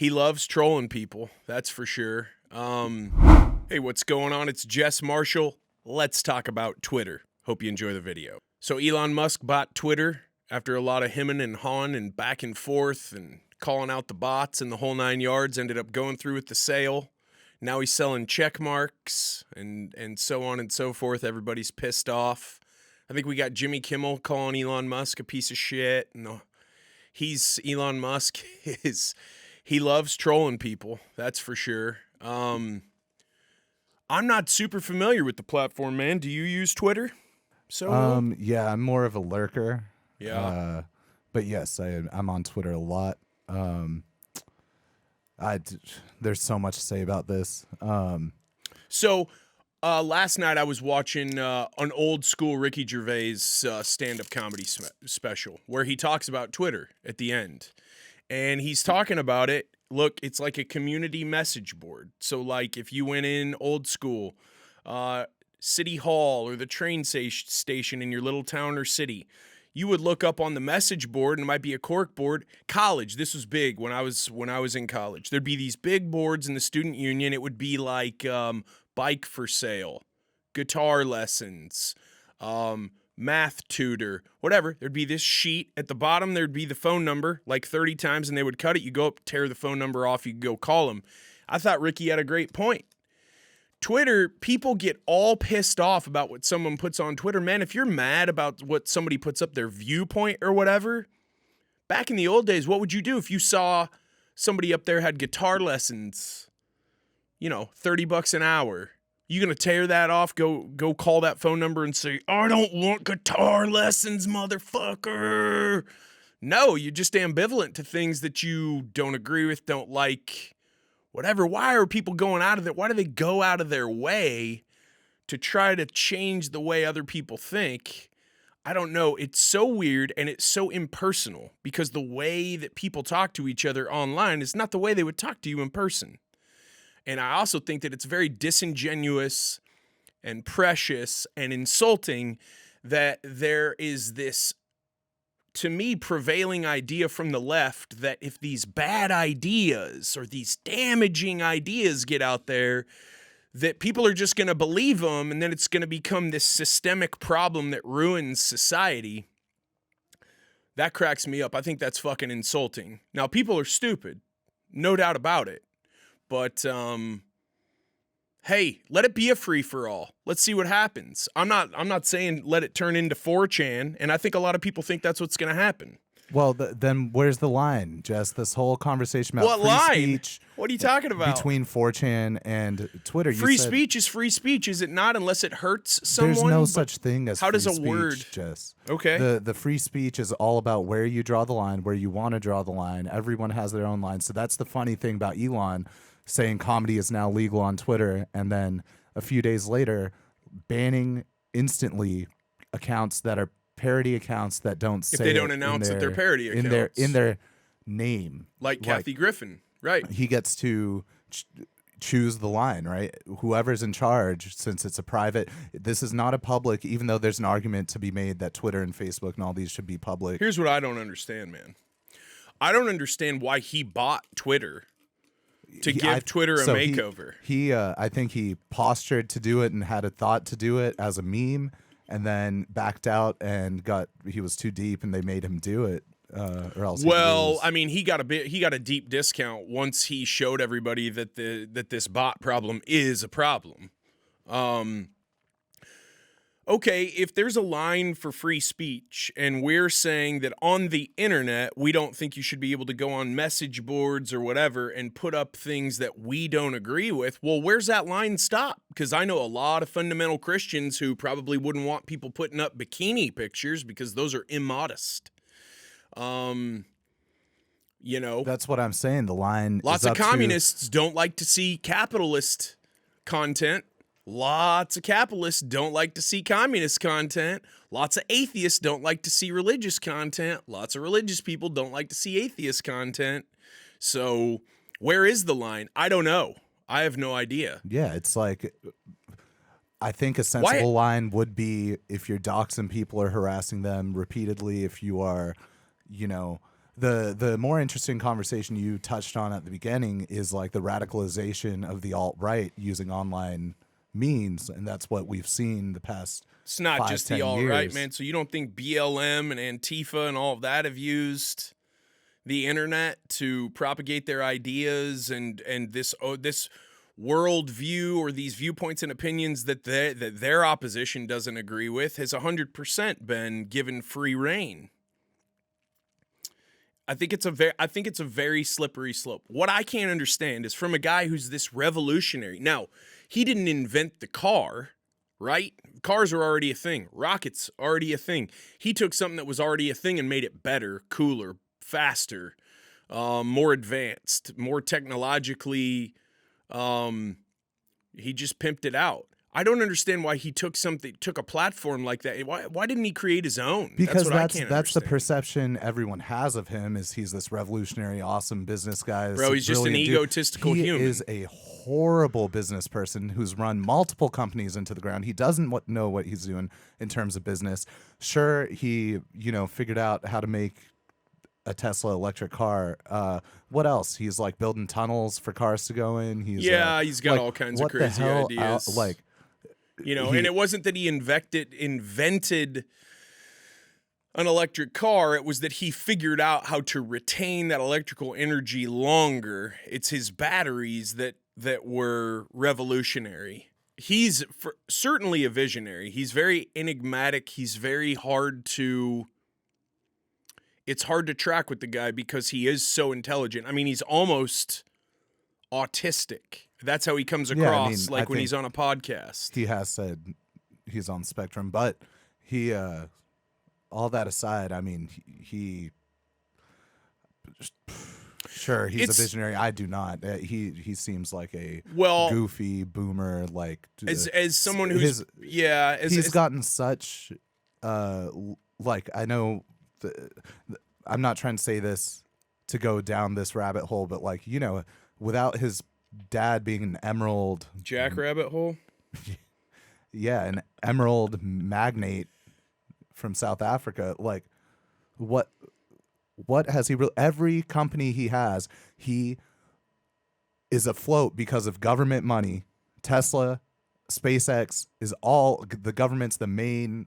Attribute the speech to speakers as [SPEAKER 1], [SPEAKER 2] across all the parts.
[SPEAKER 1] He loves trolling people, that's for sure. Hey, what's going on? It's JESS MARSHALL. Let's talk about Twitter. Hope you enjoy the video. So Elon Musk bought Twitter after a lot of hemming and hawing and back and forth and calling out the bots and the whole 9 yards, ended up going through with the sale. Now he's selling check marks and so on and so forth. Everybody's pissed off. I think we got Jimmy Kimmel calling Elon Musk a piece of shit. No, Elon Musk he loves trolling people. That's for sure. I'm not super familiar with the platform, man. Do you use Twitter? So
[SPEAKER 2] yeah, I'm more of a lurker.
[SPEAKER 1] Yeah.
[SPEAKER 2] But yes, I'm on Twitter a lot. There's so much to say about this.
[SPEAKER 1] So last night I was watching an old school Ricky Gervais stand-up comedy special where he talks about Twitter at the end. And he's talking about it. Look, it's like a community message board. So like if you went in old school, City Hall or the train station in your little town or city, you would look up on the message board, and it might be a cork board. College, this was big when I was in college. There'd be these big boards in the student union. It would be like bike for sale, guitar lessons, math tutor, whatever. There'd be this sheet. At the bottom, there'd be the phone number like 30 times, and they would cut it. You go up, tear the phone number off, you go call them. I thought Ricky had a great point. Twitter, people get all pissed off about what someone puts on Twitter. Man, if you're mad about what somebody puts up, their viewpoint or whatever, back in the old days, what would you do if you saw somebody up there had guitar lessons, $30 an hour? You gonna tear that off, go call that phone number and say, I don't want guitar lessons, motherfucker? No, you're just ambivalent to things that you don't agree with, don't like, whatever. Why are people going out of it? Why do they go out of their way to try to change the way other people think? I don't know. It's so weird and it's so impersonal because the way that people talk to each other online is not the way they would talk to you in person. And I also think that it's very disingenuous and precious and insulting that there is this, to me, prevailing idea from the left that if these bad ideas or these damaging ideas get out there, that people are just going to believe them, and then it's going to become this systemic problem that ruins society. That cracks me up. I think that's fucking insulting. Now, people are stupid, no doubt about it. But, hey, let it be a free-for-all. Let's see what happens. I'm not saying let it turn into 4chan, and I think a lot of people think that's what's going to happen.
[SPEAKER 2] Well, then where's the line, Jess? This whole conversation about
[SPEAKER 1] what
[SPEAKER 2] free
[SPEAKER 1] line?
[SPEAKER 2] Speech.
[SPEAKER 1] What are you talking about?
[SPEAKER 2] Between 4chan and Twitter.
[SPEAKER 1] Free speech is free speech, is it not? Unless it hurts someone.
[SPEAKER 2] There's no such thing as
[SPEAKER 1] how
[SPEAKER 2] free
[SPEAKER 1] does a
[SPEAKER 2] speech,
[SPEAKER 1] word?
[SPEAKER 2] Jess.
[SPEAKER 1] Okay.
[SPEAKER 2] The free speech is all about where you draw the line, where you want to draw the line. Everyone has their own line. So that's the funny thing about Elon saying comedy is now legal on Twitter, and then a few days later banning instantly accounts that are parody accounts that don't say
[SPEAKER 1] if they don't announce that they're parody accounts
[SPEAKER 2] in their name,
[SPEAKER 1] like Kathy Griffin, right?
[SPEAKER 2] He gets to choose the line, right? Whoever's in charge, since it's a private, this is not a public, even though there's an argument to be made that Twitter and Facebook and all these should be public.
[SPEAKER 1] Here's what I don't understand, man. I don't understand why he bought Twitter to give Twitter a makeover.
[SPEAKER 2] I think he postured to do it and had a thought to do it as a meme, and then backed out and he was too deep, and they made him do it. Or else.
[SPEAKER 1] Well, I mean, he got a deep discount once he showed everybody that this bot problem is a problem. Okay, if there's a line for free speech and we're saying that on the internet, we don't think you should be able to go on message boards or whatever and put up things that we don't agree with, well, where's that line stop? Because I know a lot of fundamental Christians who probably wouldn't want people putting up bikini pictures because those are immodest. That's
[SPEAKER 2] what I'm saying. The line.
[SPEAKER 1] Lots of communists don't like to see capitalist content. Lots of capitalists don't like to see communist content. Lots of atheists don't like to see religious content. Lots of religious people don't like to see atheist content. So where is the line? I don't know. I have no idea.
[SPEAKER 2] Yeah, it's like, I think a sensible line would be if you're doxing people or harassing them repeatedly, if you are, The more interesting conversation you touched on at the beginning is like the radicalization of the alt-right using online means, and that's what we've seen the past
[SPEAKER 1] It's not
[SPEAKER 2] 5,
[SPEAKER 1] just
[SPEAKER 2] 10
[SPEAKER 1] the alt-right,
[SPEAKER 2] years.
[SPEAKER 1] man. So you don't think BLM and Antifa and all of that have used the internet to propagate their ideas and this worldview or these viewpoints and opinions that their opposition doesn't agree with has 100% been given free reign. I think it's a very slippery slope. What I can't understand is from a guy who's this revolutionary. Now, he didn't invent the car, right? Cars are already a thing. Rockets already a thing. He took something that was already a thing and made it better, cooler, faster, more advanced, more technologically. He just pimped it out. I don't understand why he took a platform like that. Why didn't he create his own?
[SPEAKER 2] Because that's
[SPEAKER 1] I can't
[SPEAKER 2] the
[SPEAKER 1] understand.
[SPEAKER 2] perception everyone has of him, is he's this revolutionary, awesome business guy.
[SPEAKER 1] Bro, he's just an
[SPEAKER 2] brilliant dude.
[SPEAKER 1] egotistical human.
[SPEAKER 2] He is a horrible business person who's run multiple companies into the ground. He doesn't know what he's doing in terms of business. Sure, he figured out how to make a Tesla electric car. What else? He's like building tunnels for cars to go in. He's
[SPEAKER 1] got
[SPEAKER 2] like,
[SPEAKER 1] all kinds of
[SPEAKER 2] what the
[SPEAKER 1] crazy
[SPEAKER 2] hell,
[SPEAKER 1] ideas. And it wasn't that he invented an electric car. It was that he figured out how to retain that electrical energy longer. It's his batteries that were revolutionary. He's certainly a visionary. He's very enigmatic. He's very it's hard to track with the guy because he is so intelligent. I mean, he's almost autistic. That's how he comes across, when he's on a podcast.
[SPEAKER 2] He has said he's on the spectrum, but he, all that aside, I mean, sure, he's a visionary. I do not. He seems like a goofy boomer. Like
[SPEAKER 1] as someone who's
[SPEAKER 2] he's gotten such I know. I'm not trying to say this to go down this rabbit hole, but without his dad being an emerald
[SPEAKER 1] jackrabbit hole,
[SPEAKER 2] an emerald magnate from South Africa, what has he every company he has, he is afloat because of government money. Tesla, SpaceX is all the government's the main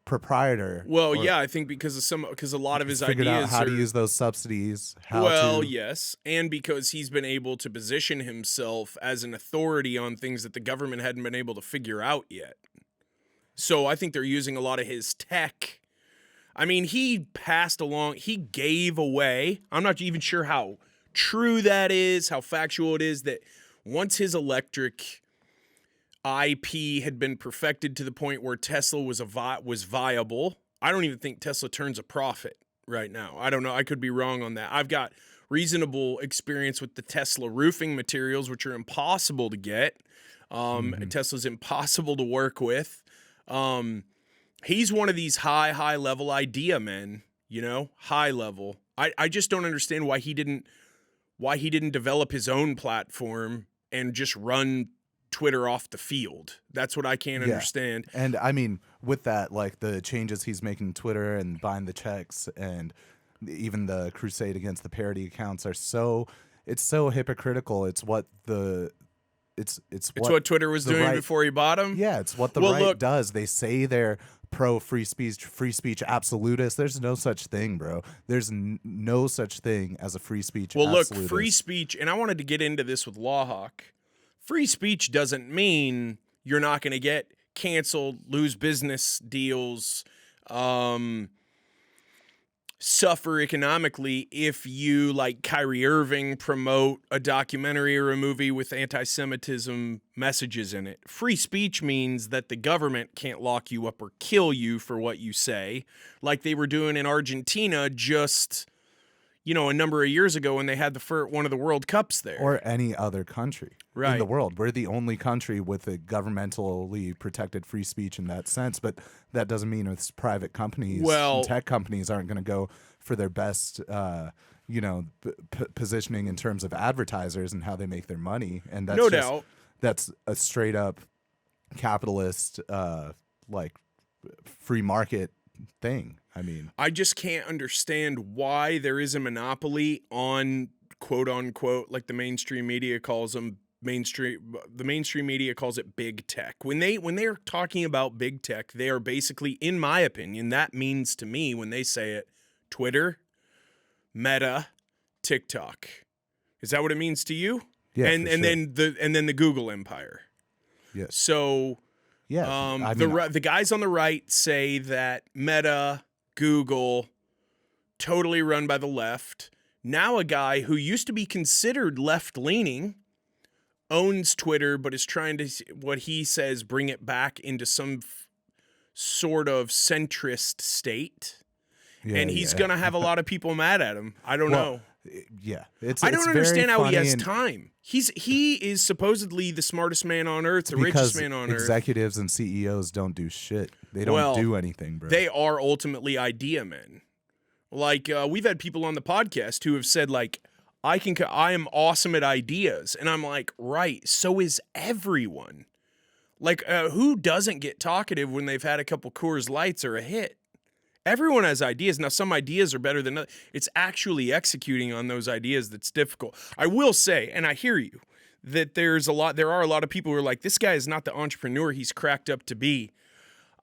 [SPEAKER 2] proprietor.
[SPEAKER 1] Well, I think because a lot of his
[SPEAKER 2] figured
[SPEAKER 1] ideas
[SPEAKER 2] out how to use those subsidies.
[SPEAKER 1] Yes, and because he's been able to position himself as an authority on things that the government hadn't been able to figure out yet. So I think they're using a lot of his tech. I mean, he gave away. I'm not even sure how true that is, how factual it is, that once his electric IP had been perfected to the point where Tesla was viable. I don't even think Tesla turns a profit right now. I don't know. I could be wrong on that. I've got reasonable experience with the Tesla roofing materials, which are impossible to get. Tesla's impossible to work with. He's one of these high level idea men, high level. I just don't understand why he didn't develop his own platform and just run Twitter off the field. That's what I can't understand.
[SPEAKER 2] And I mean, with that, the changes he's making to Twitter and buying the checks and even the crusade against the parody accounts it's so hypocritical. It's what
[SPEAKER 1] what Twitter was doing before he bought them.
[SPEAKER 2] Yeah, it's what the right does. They say they're pro free speech absolutist. There's no such thing, bro. There's no such thing as a free speech absolutist.
[SPEAKER 1] Look, free speech, and I wanted to get into this with Lawhawk. Free speech doesn't mean you're not going to get canceled, lose business deals, suffer economically if you, like Kyrie Irving, promote a documentary or a movie with anti-Semitism messages in it. Free speech means that the government can't lock you up or kill you for what you say, like they were doing in Argentina just a number of years ago when they had one of the World Cups there.
[SPEAKER 2] Or any other country in the world. We're the only country with a governmentally protected free speech in that sense, but that doesn't mean it's private companies and tech companies aren't going to go for their best positioning in terms of advertisers and how they make their money. And that's doubt. That's a straight up capitalist free market thing. I mean,
[SPEAKER 1] I just can't understand why there is a monopoly on quote unquote, like the mainstream media calls them the mainstream media calls it big tech. When they're talking about big tech, they are basically, in my opinion, that means to me when they say it, Twitter, Meta, TikTok. Is that what it means to you?
[SPEAKER 2] yeah,
[SPEAKER 1] and
[SPEAKER 2] for sure.
[SPEAKER 1] then the Google empire.
[SPEAKER 2] Yes.
[SPEAKER 1] So
[SPEAKER 2] Yeah. I mean,
[SPEAKER 1] the guys on the right say that Meta, Google, totally run by the left. Now a guy who used to be considered left-leaning owns Twitter, but is trying to, what he says, bring it back into some sort of centrist state.
[SPEAKER 2] yeah,
[SPEAKER 1] And he's going to have a lot of people mad at him. I don't know.
[SPEAKER 2] Yeah.
[SPEAKER 1] I don't understand how he has
[SPEAKER 2] and
[SPEAKER 1] time. He is supposedly the smartest man on earth, the richest man on earth.
[SPEAKER 2] Executives and CEOs don't do shit. They don't do anything, bro.
[SPEAKER 1] They are ultimately idea men. Like, we've had people on the podcast who have said, like, I am awesome at ideas. And I'm like, right, so is everyone. Like, who doesn't get talkative when they've had a couple Coors Lights or a hit? Everyone has ideas. Now, some ideas are better than others. It's actually executing on those ideas that's difficult. I will say, and I hear you, that there are a lot of people who are like, this guy is not the entrepreneur he's cracked up to be.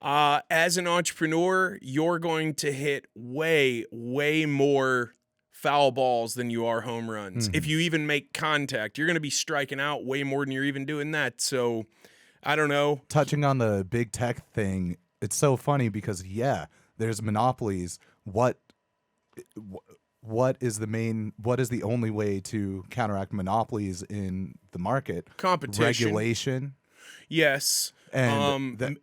[SPEAKER 1] As an entrepreneur, you're going to hit way, way more foul balls than you are home runs. If you even make contact, you're going to be striking out way more than you're even doing that. So, I don't know.
[SPEAKER 2] Touching on the big tech thing, it's so funny because, yeah, there's monopolies. What is the only way to counteract monopolies in the market?
[SPEAKER 1] Competition.
[SPEAKER 2] Regulation.
[SPEAKER 1] Yes.
[SPEAKER 2] And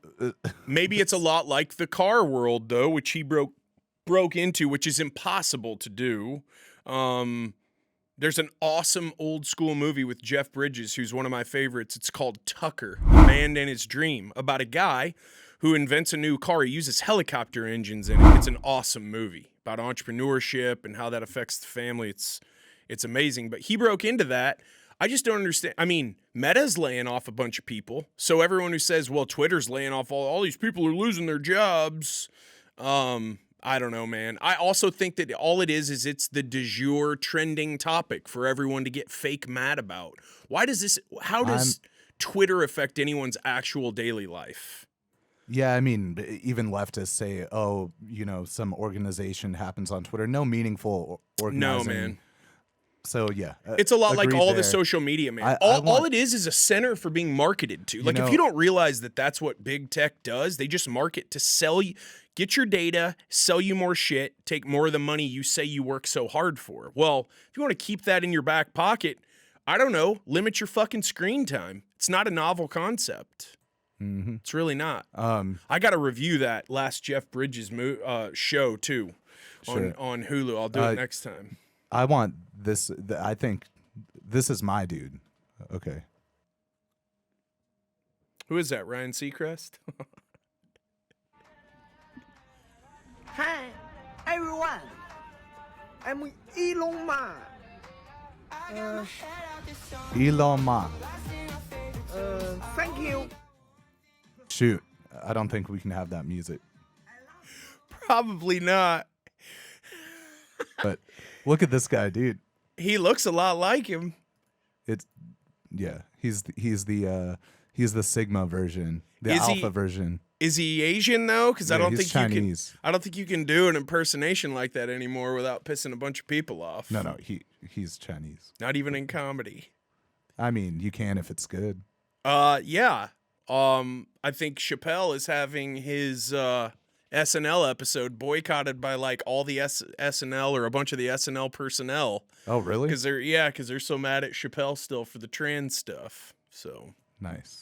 [SPEAKER 1] maybe it's a lot like the car world, though, which he broke into, which is impossible to do. There's an awesome old school movie with Jeff Bridges, who's one of my favorites. It's called Tucker, A Man and His Dream, about a guy who invents a new car. He uses helicopter engines in it. It's an awesome movie about entrepreneurship and how that affects the family. It's amazing. But he broke into that. I just don't understand. I mean, Meta's laying off a bunch of people. So everyone who says, well, Twitter's laying off all these people are losing their jobs. I don't know, man. I also think that all it is it's the du jour trending topic for everyone to get fake mad about. How does Twitter affect anyone's actual daily life?
[SPEAKER 2] Yeah, I mean, even leftists say, oh, some organization happens on Twitter. No meaningful organizing.
[SPEAKER 1] No, man.
[SPEAKER 2] So, yeah.
[SPEAKER 1] It's a lot like all the social media, man. All it is a center for being marketed to. Like, if you don't realize that that's what big tech does, they just market to sell you, get your data, sell you more shit, take more of the money you say you work so hard for. Well, if you want to keep that in your back pocket, I don't know, limit your fucking screen time. It's not a novel concept.
[SPEAKER 2] Mm-hmm.
[SPEAKER 1] It's really not. I got to review that last Jeff Bridges show, too, on Hulu. I'll do it next time.
[SPEAKER 2] I want this. I think this is my dude. Okay.
[SPEAKER 1] Who is that? Ryan Seacrest?
[SPEAKER 3] Hi, everyone. I'm Elon Musk.
[SPEAKER 2] Elon Musk.
[SPEAKER 3] Thank you.
[SPEAKER 2] Shoot. I don't think we can have that music.
[SPEAKER 1] Probably not.
[SPEAKER 2] But look at this guy, dude.
[SPEAKER 1] He looks a lot like him.
[SPEAKER 2] He's the Sigma version, the alpha version.
[SPEAKER 1] Is he Asian though? Because I don't think
[SPEAKER 2] Chinese.
[SPEAKER 1] I don't think you can do an impersonation like that anymore without pissing a bunch of people off.
[SPEAKER 2] No, he's Chinese.
[SPEAKER 1] Not even in comedy.
[SPEAKER 2] I mean, you can if it's good.
[SPEAKER 1] Yeah. I think Chappelle is having his SNL episode boycotted by like all the SNL or a bunch of the SNL personnel.
[SPEAKER 2] Oh, really?
[SPEAKER 1] Because they're so mad at Chappelle still for the trans stuff. So
[SPEAKER 2] nice.